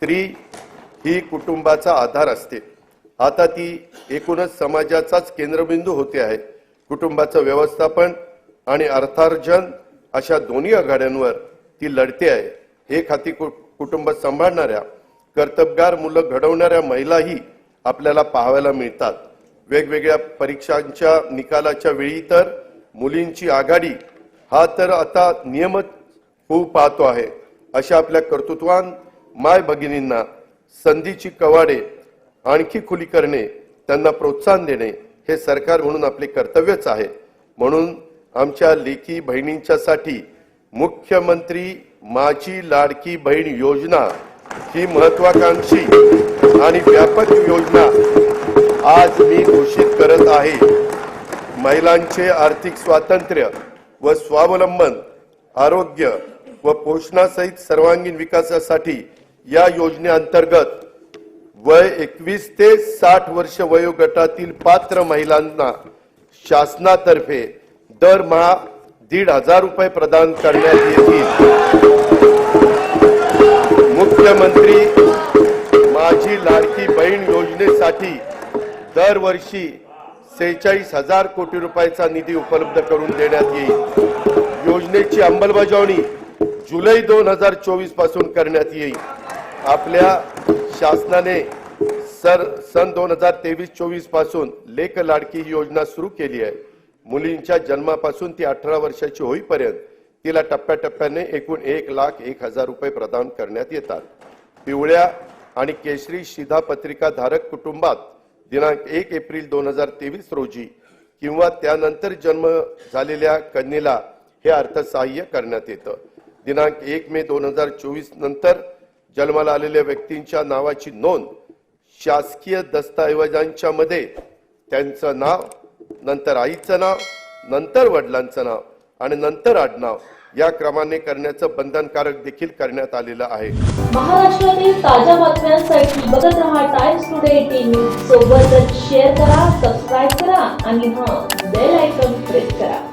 स्त्री ही कुटुंबाचा आधार असते. आता ती एकूणच समाजाचाच केंद्रबिंदू होते आहे. कुटुंबाचं व्यवस्थापन आणि अर्थार्जन अशा दोन्ही आघाड्यांवर ती लढते आहे. एक हाती कुटुंब सांभाळणाऱ्या कर्तबगार मुलं घडवणाऱ्या महिलाही आपल्याला पाहायला मिळतात. वेगवेगळ्या परीक्षांच्या निकालाच्या वेळी तर मुलींची आघाडी हा तर आता नियमित होऊ पाहतो आहे. अशा आपल्या कर्तृत्वान माय भगिनींना संधीची कवाडे आणखी खुली करणे, त्यांना प्रोत्साहन देणे हे सरकार म्हणून आपले कर्तव्यच आहे. म्हणून आमच्या लेकी बहिणींच्यासाठी मुख्यमंत्री माझी लाडकी बहीण योजना ही महत्वाकांक्षी आणि व्यापक योजना आज मी घोषित करत आहे. महिलांचे आर्थिक स्वातंत्र्य व स्वावलंबन, आरोग्य व पोषणासहित सर्वांगीण विकासासाठी या योजनेअंतर्गत वय 21 ते 60 वर्ष वयोगटातील पात्र महिलांना शासनातर्फे दरमहा 1,500 रुपये प्रदान करण्यात येतील. मुख्यमंत्री माझी लाडकी बहीण योजनेसाठी दरवर्षी 46,000 कोटी रुपयाचा निधी उपलब्ध करून देण्यात येईल. योजनेची अंमलबजावणी जुलै 2024 पासून करण्यात येईल. आपल्या शासनाने सन 2023-24 पासून लेक लाडकी ही योजना सुरू केली आहे. मुलींच्या जन्मापासून ती 18 वर्षाची होईपर्यंत तिला टप्प्याटप्प्याने एकूण 1,01,000 रुपये प्रदान करण्यात येतात. पिवळ्या आणि केशरी शिधापत्रिका धारक कुटुंबात दिनांक 1 एप्रिल 2023 रोजी किंवा त्यानंतर जन्म झालेल्या कन्येला हे अर्थसहाय्य करण्यात येतं. दिनांक 1 मे 2024 नंतर जन्माला आलेल्या व्यक्तींच्या नावाची नोंद शासकीय दस्तऐवजांच्या मध्ये त्यांचं नाव, नंतर आईचं नाव, नंतर वडिलांचं नाव आणि नंतर आडनाव या क्रमाने करण्याचं बंधनकारक देखील करण्यात आलेलं आहे. महाराष्ट्रातील ताज्या बातम्यांसाठी बघत रहा टाइम्स टुडे 18 न्यूज. सोबतच शेअर करा, सबस्क्राईब करा आणि बेल आयकॉन प्रेस करा.